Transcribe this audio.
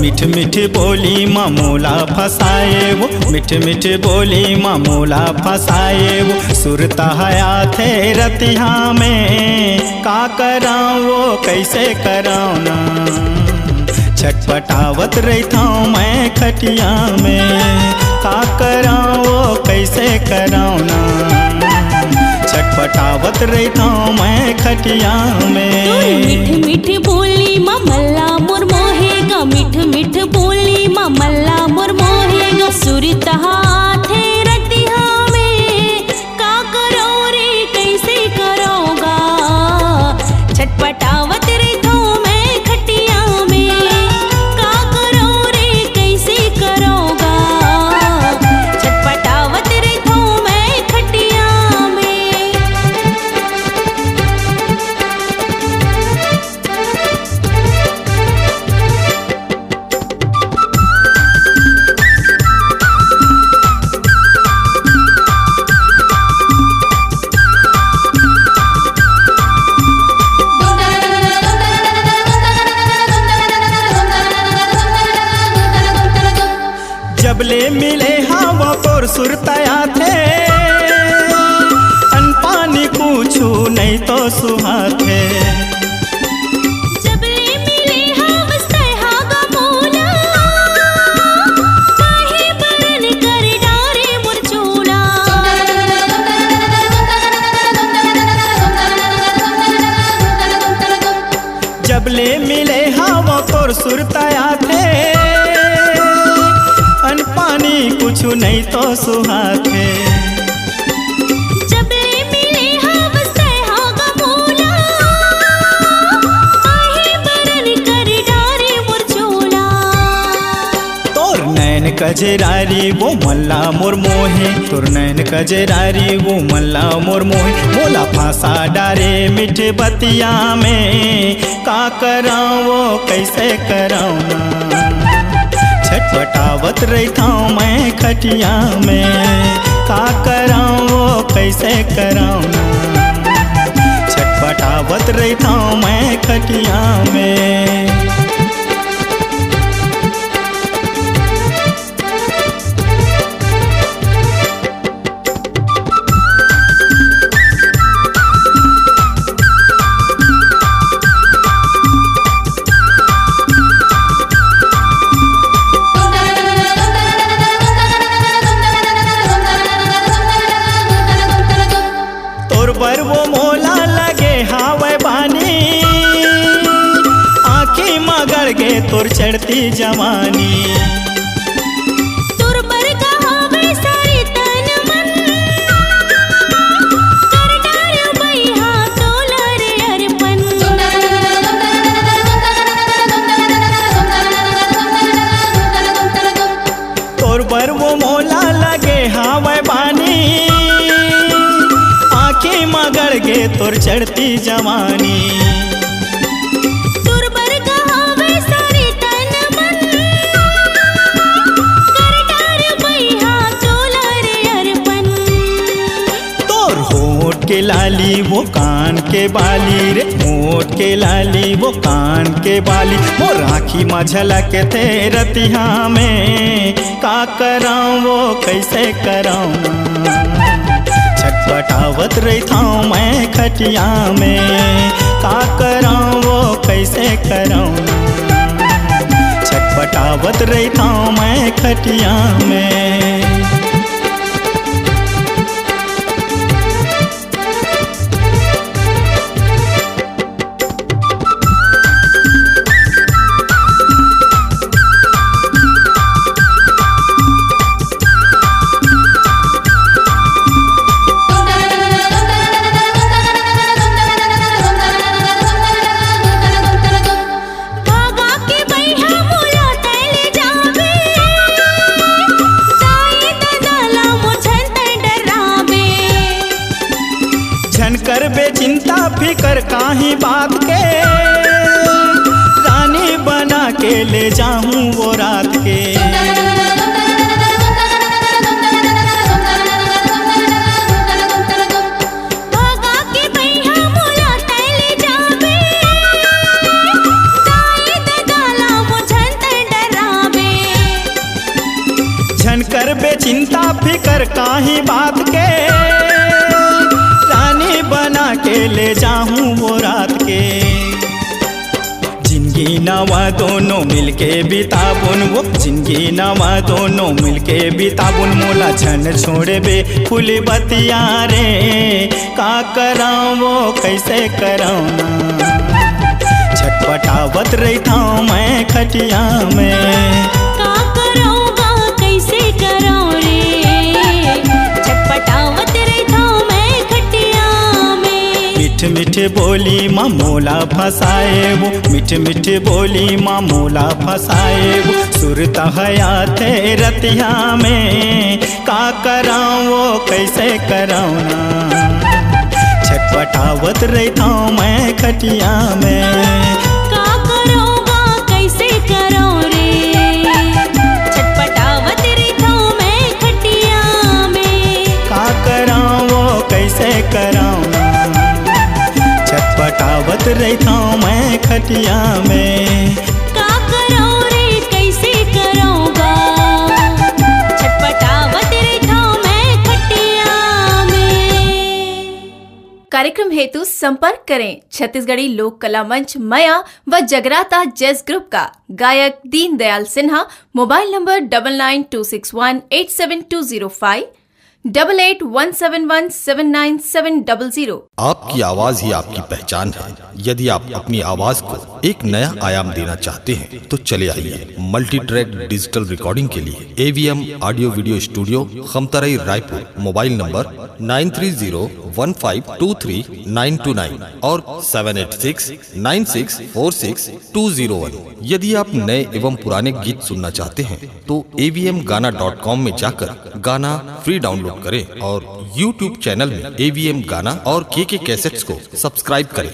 मीठ मीठ बोली मामूला फसाए वो, मीठ मीठ बोली मामूला फसाए वो। सुरता हया थे रतिया में का कराऊँ वो कैसे कराऊँ ना, छटपटावत रहता हूँ मैं खटिया में का कराऊँ वो कैसे कराऊँ ना, छटपटावत रहता हूँ मैं खटिया में। मीठ मीठ बोली मल्ला मोर मोहेगा, मीठ मीठ बोली मल्ला मोर मोहेगा। सुरता थे रतिया में का करो रे कैसे करोगा, छटपटावत रहता हूँ मैं खटिया में का करो रे कैसे करोगा, छटपटावत रहता हूँ मैं खटिया में। जबले मिले हवा तोर सुरताया थे, अन पानी पूछू नहीं तो सुहाथे। जबले मिले हम सहागा मोला, काहे बरन कर डारे मोर चूड़ा। जबले मिले हवा तोर सुरताया थे, अन पानी कुछ नहीं तो सुहाथे। जबले मिले हम सहागा मोला, काहे बरन कर डारे मोर चूड़ा। तोर नैन कजरारी वो मल्ला मोर मोहे, तोर नैन कजरारी वो मल्ला मोर मोहे। मोला फांसा डारे मीठे बतिया में का कराऊँ वो कैसे कराऊँ ना, छटपटावत रहता हूँ मैं खटिया में का कराऊँ वो कैसे कराऊँ ना, छटपटावत रहता हूँ मैं खटिया में। पर वो मोला लगे हावे बानी, आँखें मगड़ गे तोर चढ़ती जवानी। तुर पर कहावे सारी तन मन, कर डार बैहा तोला रे अरपन। तोर पर वो मोला लगे हावे बानी, मगड़ गे तोर चढ़ती जवानी। तुर बर कहावे सारी तन मन, कर डार बैहा तोला रे अरपन। तोर होठ के लाली वो कान के बाली रे, होठ के लाली वो कान के बाली। मोर आँखी में झलक थे रतिया में का कराऊँ वो कैसे कराऊँ, छटपटावत रहता हूँ मैं खटिया में का कराऊँ वो कैसे कराऊँ, छटपटावत रहता हूँ मैं खटिया में। करबे चिंता फिकर काहीं बात के, रानी बना के ले जाऊं वो रात के। घर बेचिंता फिकर काहीं बात के, रानी बना के ले जाऊं वो रात के। जिंदगी नवा दोनों मिलके बिताबुन, वो जिंदगी नवा दोनों मिलके बिताबुन। मोला छन छोड़े बे फूल बतिया रे, का कराऊं वो कैसे कराऊं ना। छटपटावत रहता हूँ मैं खटिया में, का कराऊंगा कैसे कराऊं रे, छटपटावत रहता हूँ मैं खटिया में। मीठ मीठ बोली माँ मोला फसाए वो, मीठ मीठ बोली माँ मोला फसाए वो। सुरता हया थे रतिया में, का कराऊं वो कैसे कराऊं ना। छटपटावत रहता हूँ मैं खटिया में, का कराऊंगा कैसे कराऊं रे, छटपटावत रहता हूँ मैं खटिया में। का कराऊं वो कैसे कराऊं ना। छटपटावत रहता हूँ मैं खटिया में, का कराऊं रे कैसे कराऊंगा, छटपटावत रहता हूँ मैं खटिया में। कार्यक्रम हेतु संपर्क करें छत्तीसगढ़ी लोक कला मंच मया व जगराता जैज ग्रुप का गायक दीनदयाल सिन्हा। Mobile number 9926187205, 8817179700। आपकी आवाज ही आपकी पहचान है। यदि आप अपनी आवाज को एक नया आयाम देना चाहते हैं तो चले आइए मल्टी ट्रैक डिजिटल रिकॉर्डिंग के लिए AVM audio video studio Khamtarai Raipur. Mobile number 9301523929 और 7869646201। यदि आप नए एवं पुराने गीत सुनना चाहते हैं तो avmgana.com में जाकर गाना फ्री डाउनलोड करें और YouTube चैनल में AVM गाना और KK कैसेट्स को सब्सक्राइब करें।